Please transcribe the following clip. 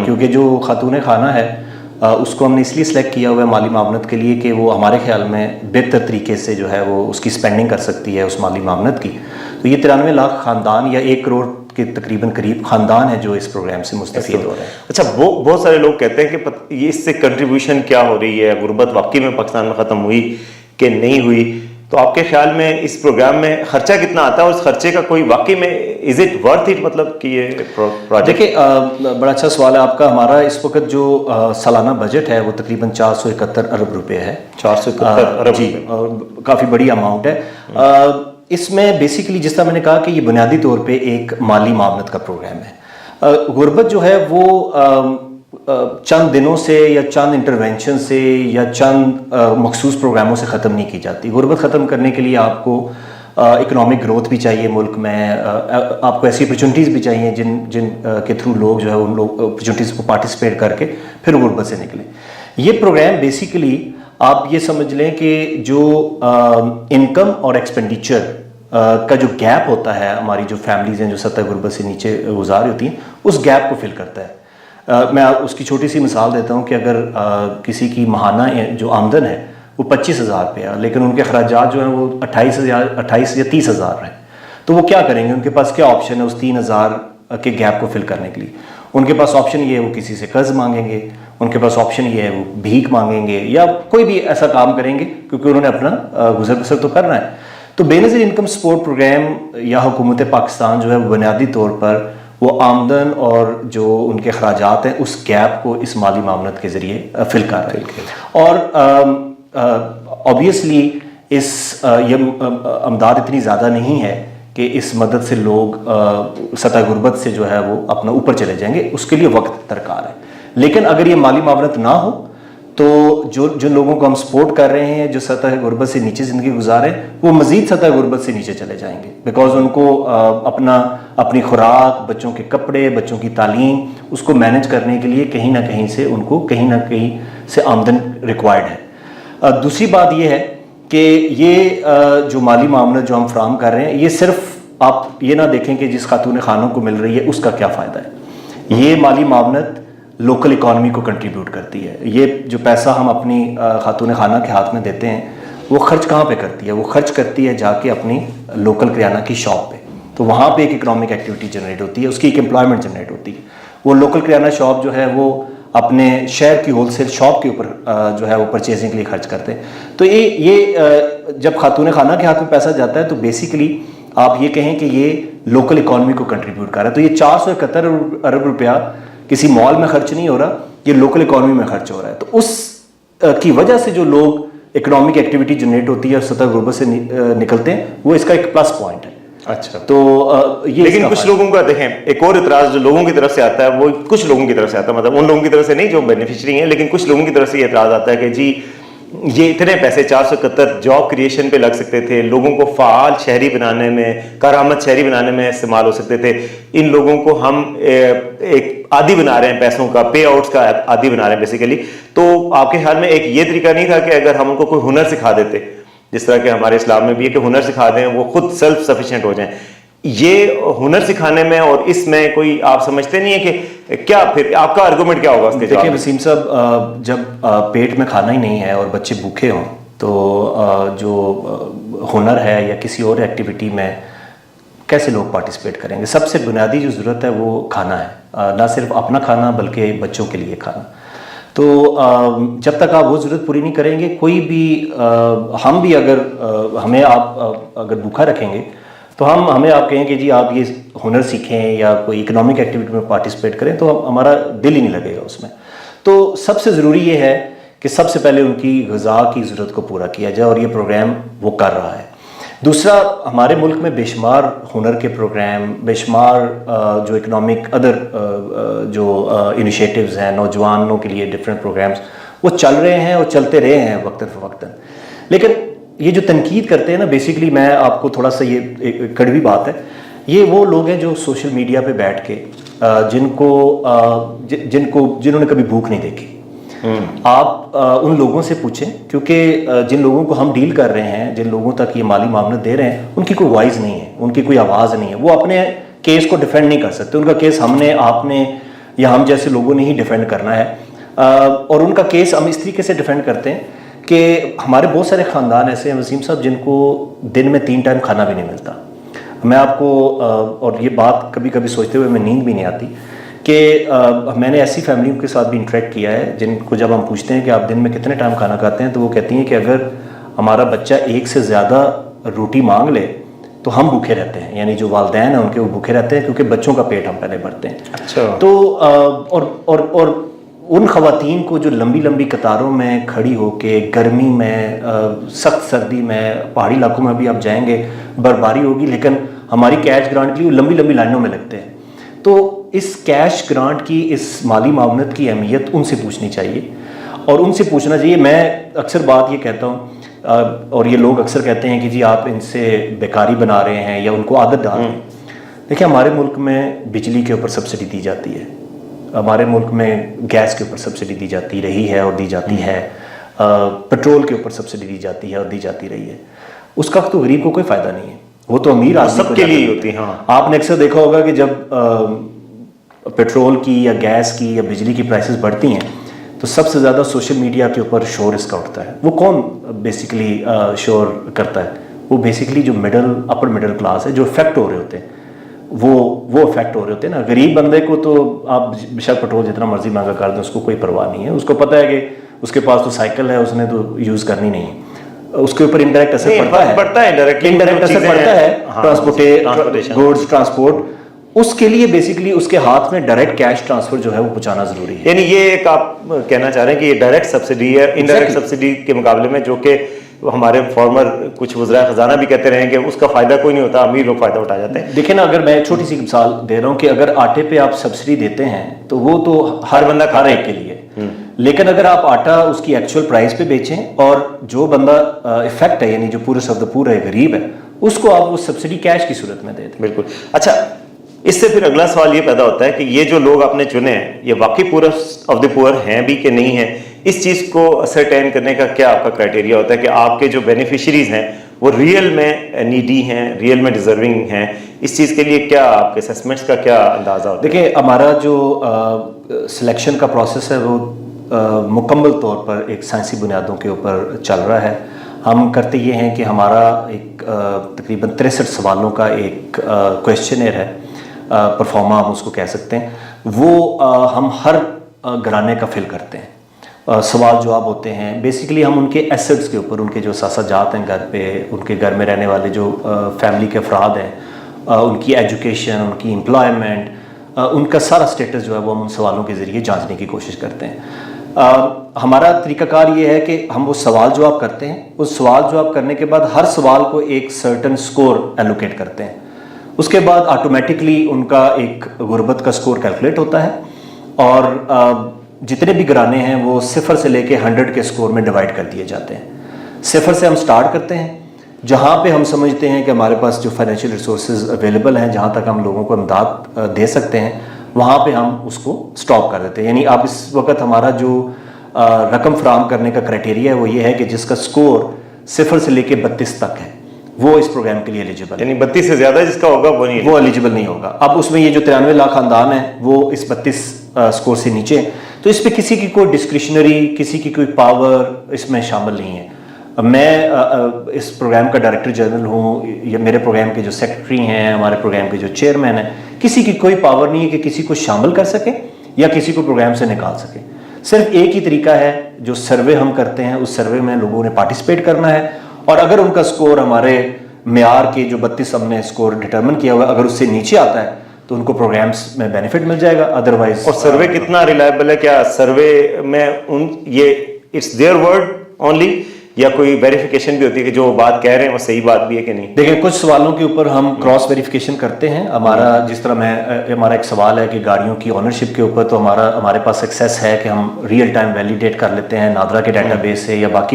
کیونکہ جو خاتون خانہ ہے اس کو ہم نے اس لیے سلیکٹ کیا ہوا ہے مالی معاونت کے لیے کہ وہ ہمارے خیال میں بہتر طریقے سے جو ہے وہ اس کی سپینڈنگ کر سکتی ہے اس مالی معاونت کی. تو یہ 93 لاکھ خاندان یا 1 کروڑ کے تقریباً قریب خاندان ہیں جو اس پروگرام سے مستفید ہو رہے ہیں. اچھا، بہت سارے لوگ کہتے ہیں کہ یہ اس سے کنٹریبیوشن کیا ہو رہی ہے، غربت واقعی میں پاکستان میں ختم ہوئی کہ نہیں ہوئی؟ تو آپ کے خیال میں اس پروگرام میں خرچہ کتنا آتا ہے اور اس خرچے کا کوئی واقعی میں از اٹ ورتھ اٹ، مطلب کہ یہ پروجیکٹ؟ دیکھیں بڑا اچھا سوال ہے آپ کا. ہمارا اس وقت جو سالانہ بجٹ ہے وہ تقریباً 471 ارب روپے ہے. 471 ارب؟ جی، کافی بڑی اماؤنٹ ہے. اس میں بیسیکلی جس طرح میں نے کہا کہ یہ بنیادی طور پہ ایک مالی معاونت کا پروگرام ہے. غربت جو ہے وہ چند دنوں سے یا چند انٹرونشن سے یا چند مخصوص پروگراموں سے ختم نہیں کی جاتی. غربت ختم کرنے کے لیے آپ کو اکنامک گروتھ بھی چاہیے ملک میں، آپ کو ایسی اپرچونٹیز بھی چاہیے جن کے تھرو لوگ جو ہے ان لوگ اپرچونٹیز کو پارٹیسپیٹ کر کے پھر غربت سے نکلیں. یہ پروگرام بیسیکلی آپ یہ سمجھ لیں کہ جو انکم اور ایکسپینڈیچر کا جو گیپ ہوتا ہے، ہماری جو فیملیز ہیں جو سطح غربت سے نیچے گزار ہوتی ہیں، اس گیپ کو فل کرتا ہے. میں اس کی چھوٹی سی مثال دیتا ہوں کہ اگر کسی کی ماہانہ جو آمدن ہے وہ 25,000 روپیہ ہے لیکن ان کے اخراجات جو ہیں وہ 28 یا 30,000 ہیں، تو وہ کیا کریں گے؟ ان کے پاس کیا آپشن ہے اس 3,000 کے گیپ کو فل کرنے کے لیے؟ ان کے پاس آپشن یہ ہے وہ کسی سے قرض مانگیں گے، ان کے پاس آپشن یہ ہے وہ بھیک مانگیں گے یا کوئی بھی ایسا کام کریں گے کیونکہ انہوں نے اپنا گزر بسر تو کرنا ہے. تو بے نظیر انکم سپورٹ پروگرام یا حکومت پاکستان جو ہے بنیادی طور پر وہ آمدن اور جو ان کے اخراجات ہیں اس گیپ کو اس مالی معاونت کے ذریعے فل کر رہے ہیں. اور obviously یہ امداد اتنی زیادہ نہیں ہے کہ اس مدد سے لوگ سطح غربت سے جو ہے وہ اپنا اوپر چلے جائیں گے، اس کے لیے وقت درکار ہے. لیکن اگر یہ مالی معاونت نہ ہو تو جو لوگوں کو ہم سپورٹ کر رہے ہیں جو سطح غربت سے نیچے زندگی گزارے وہ مزید سطح غربت سے نیچے چلے جائیں گے، بیکاز ان کو اپنی خوراک، بچوں کے کپڑے، بچوں کی تعلیم اس کو مینج کرنے کے لیے کہیں نہ کہیں سے ان کو کہیں نہ کہیں سے آمدن ریکوائرڈ ہے. دوسری بات یہ ہے کہ یہ جو مالی معاونت جو ہم فراہم کر رہے ہیں یہ صرف آپ یہ نہ دیکھیں کہ جس خاتون خانوں کو مل رہی ہے اس کا کیا فائدہ ہے. یہ مالی معاونت لوکل اکانومی کو کنٹریبیوٹ کرتی ہے. یہ جو پیسہ ہم اپنی خاتون خانہ کے ہاتھ میں دیتے ہیں وہ خرچ کہاں پہ کرتی ہے؟ وہ خرچ کرتی ہے جا کے اپنی لوکل کریانہ کی شاپ پہ. تو وہاں پہ ایک اکنامک ایکٹیویٹی جنریٹ ہوتی ہے، اس کی ایک امپلائمنٹ جنریٹ ہوتی ہے. وہ لوکل کریانہ شاپ جو ہے وہ اپنے شہر کی ہول سیل شاپ کے اوپر جو ہے وہ پرچیزنگ کے لیے خرچ کرتے ہیں. تو یہ جب خاتون خانہ کے ہاتھ میں پیسہ جاتا ہے تو بیسیکلی آپ یہ کہیں کہ یہ لوکل اکانومی کو کنٹریبیوٹ کر رہا ہے. تو یہ 471 ارب روپیہ کسی مال میں خرچ نہیں ہو رہا، یہ لوکل اکانومی میں خرچ ہو رہا ہے. تو اس کی وجہ سے جو لوگ اکنامک ایکٹیویٹی جنریٹ ہوتی ہے اور سطح غربت سے نکلتے ہیں وہ اس کا ایک پلس پوائنٹ ہے. اچھا، تو یہ لیکن کچھ لوگوں کا دیکھیں ایک اور اعتراض جو لوگوں کی طرف سے آتا ہے، وہ کچھ لوگوں کی طرف سے آتا ہے، مطلب ان لوگوں کی طرف سے نہیں جو بینیفیشری ہیں، لیکن کچھ لوگوں کی طرف سے یہ اعتراض آتا ہے کہ جی یہ اتنے پیسے 471 جاب کریشن پہ لگ سکتے تھے، لوگوں کو فعال شہری بنانے میں، کارآمد شہری بنانے میں استعمال ہو سکتے تھے. ان لوگوں کو ہم ایک عادی بنا رہے ہیں پیسوں کا، پے آؤٹس کا عادی بنا رہے ہیں بیسیکلی. تو آپ کے خیال میں ایک یہ طریقہ نہیں تھا کہ اگر ہم ان کو کوئی ہنر سکھا دیتے، جس طرح کہ ہمارے اسلام میں بھی ہے کہ ہنر سکھا دیں وہ خود سیلف سفیشینٹ ہو جائیں، یہ ہنر سکھانے میں اور اس میں کوئی آپ سمجھتے نہیں ہے کہ کیا پھر آپ کا آرگومنٹ کیا ہوگا اس کے جواب؟ دیکھیں وسیم صاحب، جب پیٹ میں کھانا ہی نہیں ہے اور بچے بھوکے ہوں تو جو ہنر ہے یا کسی اور ایکٹیویٹی میں کیسے لوگ پارٹیسپیٹ کریں گے؟ سب سے بنیادی جو ضرورت ہے وہ کھانا ہے، نہ صرف اپنا کھانا بلکہ بچوں کے لیے کھانا. تو جب تک آپ وہ ضرورت پوری نہیں کریں گے، کوئی بھی ہم بھی اگر ہمیں آپ اگر بھوکا رکھیں گے تو ہمیں آپ کہیں کہ جی آپ یہ ہنر سیکھیں یا کوئی اکنامک ایکٹیویٹی میں پارٹیسپیٹ کریں تو ہمارا دل ہی نہیں لگے گا اس میں. تو سب سے ضروری یہ ہے کہ سب سے پہلے ان کی غذا کی ضرورت کو پورا کیا جائے اور یہ پروگرام وہ کر رہا ہے. دوسرا، ہمارے ملک میں بے شمار ہنر کے پروگرام، بے شمار جو اکنامک ادر جو انیشیٹوز ہیں نوجوانوں کے لیے ڈفرینٹ پروگرامز وہ چل رہے ہیں اور چلتے رہے ہیں وقتاً فوقتاً. لیکن یہ جو تنقید کرتے ہیں نا، بیسیکلی میں آپ کو تھوڑا سا یہ ایک کڑوی بات ہے، یہ وہ لوگ ہیں جو سوشل میڈیا پہ بیٹھ کے جنہوں نے کبھی بھوک نہیں دیکھی. آپ ان لوگوں سے پوچھیں، کیونکہ جن لوگوں کو ہم ڈیل کر رہے ہیں، جن لوگوں تک یہ مالی معاونت دے رہے ہیں، ان کی کوئی وائس نہیں ہے، ان کی کوئی آواز نہیں ہے، وہ اپنے کیس کو ڈیفینڈ نہیں کر سکتے. ان کا کیس ہم نے، آپ نے या हम जैसे लोगों ने ही डिफेंड करना है। और उनका केस हम इस तरीके से डिफेंड करते हैं कि हमारे बहुत सारे ख़ानदान ऐसे हैं वसीम साहब जिनको दिन में 3 टाइम खाना भी नहीं मिलता। मैं आपको और ये बात कभी कभी सोचते हुए मैं नींद भी नहीं आती कि मैंने ऐसी फैमिलियों के साथ भी इंटरेक्ट किया है जिनको जब हम पूछते हैं कि आप दिन में कितने टाइम खाना खाते हैं तो वो कहती हैं कि अगर हमारा बच्चा 1 से ज़्यादा रोटी मांग ले तो हम भूखे रहते हैं, यानी जो वालिदैन हैं उनके वो भूखे रहते हैं क्योंकि बच्चों का पेट हम पहले भरते हैं। अच्छा। तो और उन ख़वातीन को जो लंबी लंबी कतारों में खड़ी होके गर्मी में, सख्त सर्दी में, पहाड़ी इलाकों में भी आप जाएंगे बर्फबारी होगी, लेकिन हमारी कैश ग्रांट के लिए लंबी लंबी लाइनों में लगते हैं। तो इस कैश ग्रांट की, इस माली मामलत की अहमियत उनसे पूछनी चाहिए और उनसे पूछना चाहिए। मैं अक्सर बात ये कहता हूँ और ये लोग अक्सर कहते हैं कि जी आप इनसे बेकारी बना रहे हैं या उनको आदत डाल रहे हैं। देखिए हमारे मुल्क में बिजली के ऊपर सब्सिडी दी जाती है, हमारे मुल्क में गैस के ऊपर सब्सिडी दी जाती रही है और दी जाती है, पेट्रोल के ऊपर सब्सिडी दी जाती है और दी जाती रही है। उसका तो गरीब को कोई फ़ायदा नहीं है, वो तो अमीर आदमी सबके लिए होती है। हाँ, आपने अक्सर देखा होगा कि जब पेट्रोल की या गैस की या बिजली की प्राइसेस बढ़ती हैं तो सबसे ज़्यादा सोशल मीडिया के ऊपर शोर इसका उठता है। वो कौन बेसिकली शोर करता है? वो बेसिकली जो अपर मिडिल क्लास है, जो इफेक्ट हो रहे होते हैं, वो इफेक्ट हो रहे होते हैं ना। गरीब बंदे को तो आप बेशक पेट्रोल जितना मर्जी महंगा कर दें उसको कोई परवाह नहीं है, उसको पता है कि उसके पास तो साइकिल है, उसने तो यूज़ करनी नहीं है, उसके ऊपर इनडायरेक्ट असर पड़ता है इनडायरेक्ट असर पड़ता है। ट्रांसपोर्टेशन, गुड्स ट्रांसपोर्ट, उसके लिए बेसिकली उसके हाथ में डायरेक्ट कैश ट्रांसफर जो है वो पहुंचाना जरूरी है। यानी ये एक आप कहना चाह रहे हैं कि ये डायरेक्ट सब्सिडी है इनडायरेक्ट सब्सिडी के मुकाबले में, जो कि हमारे फॉर्मर कुछ वज़रा खजाना भी कहते रहे कि उसका फायदा कोई नहीं होता, अमीर लोग फायदा उठा जाते हैं। देखिए ना, अगर मैं छोटी सी मिसाल दे रहा हूँ कि अगर आटे पे आप सब्सिडी देते हैं तो वो तो हर बंदा खा रहे के लिए, लेकिन अगर आप आटा उसकी एक्चुअल प्राइस पे बेचें और जो बंदा इफेक्ट है यानी जो पूरे शब्द पूरा है गरीब है उसको आप वो सब्सिडी कैश की सूरत में दे दें। बिल्कुल। अच्छा, इससे फिर अगला सवाल ये पैदा होता है कि ये जो लोग आपने चुने हैं ये वाकई पूरा ऑफ द पुअर हैं भी कि नहीं है? इस चीज़ को असरटेन करने का क्या आपका क्राइटेरिया होता है कि आपके जो बेनिफिशरीज हैं वो रियल में नीडी हैं, रियल में डिजर्विंग हैं? इस चीज़ के लिए क्या आपके असेसमेंट्स का क्या अंदाज़ा होता है? देखिए, हमारा जो सिलेक्शन का प्रोसेस है वो मुकम्मल तौर पर एक साइंसी बुनियादों के ऊपर चल रहा है। हम करते ये हैं कि हमारा एक तकरीबन 63 सवालों का एक क्वेश्चनर है, परफॉर्मा हम उसको कह सकते हैं, वो हम हर घराने का फिल करते हैं। सवाल जवाब होते हैं, बेसिकली हम उनके एसेट्स के ऊपर, उनके जो सासाजात हैं घर पे, उनके घर में रहने वाले जो फैमिली के अफराद हैं, उनकी एजुकेशन, उनकी एम्प्लॉयमेंट, उनका सारा स्टेटस जो है वो हम उन सवालों के ज़रिए जांचने की कोशिश करते हैं। हमारा तरीकाकार ये है कि हम वो सवाल जवाब करते हैं, उस सवाल जवाब करने के बाद हर सवाल को एक सर्टन स्कोर एलोकेट करते हैं। उसके बाद ऑटोमेटिकली उनका एक गुर्बत का स्कोर कैलकुलेट होता है और जितने भी घराने हैं वो 0 से लेके 100 के स्कोर में डिवाइड कर दिए जाते हैं। 0 से हम स्टार्ट करते हैं, जहाँ पे हम समझते हैं कि हमारे पास जो फाइनेंशियल रिसोर्सेज अवेलेबल हैं, जहाँ तक हम लोगों को इमदाद दे सकते हैं, वहाँ पे हम उसको स्टॉप कर देते हैं। यानी अब इस वक्त हमारा जो रकम फराहम करने का क्राइटेरिया है वो ये है कि जिसका स्कोर 0 से लेके 32 तक है वो इस प्रोग्राम के लिए एलिजिबल है। यानी 32 से ज्यादा जिसका होगा वो एलिजिबल नहीं होगा। अब उसमें ये जो 93 लाख खानदान है वो इस 32 स्कोर से नीचे, तो इस पे किसी की कोई डिस्क्रिशनरी, किसी की कोई पावर इसमें शामिल नहीं है। मैं इस प्रोग्राम का डायरेक्टर जनरल हूँ, या मेरे प्रोग्राम के जो सेक्रेटरी हैं, हमारे प्रोग्राम के जो चेयरमैन हैं, किसी की कोई पावर नहीं है कि किसी को शामिल कर सके या किसी को प्रोग्राम से निकाल सके। सिर्फ एक ही तरीका है, जो सर्वे हम करते हैं उस सर्वे में लोगों ने पार्टिसिपेट करना है और अगर उनका स्कोर हमारे मेयार के जो 32 हमने स्कोर डिटरमिन किया हुआ अगर उससे नीचे आता है तो उनको प्रोग्राम्स में बेनिफिट मिल जाएगा, अदरवाइज। और सर्वे कितना रिलायबल है? क्या सर्वे में ये इट्स देयर वर्ड ओनली या कोई वेरिफिकेशन भी होती है कि जो बात कह रहे हैं वो सही बात भी है कि नहीं? देखिए, कुछ सवालों के ऊपर हम क्रॉस वेरिफिकेशन करते हैं। हमारा जिस तरह हमारा एक सवाल है कि गाड़ियों की ओनरशिप के ऊपर, तो हमारे पास एक्सेस है कि हम रियल टाइम वैलिडेट कर लेते हैं नादरा के डेटाबेस से या बाकी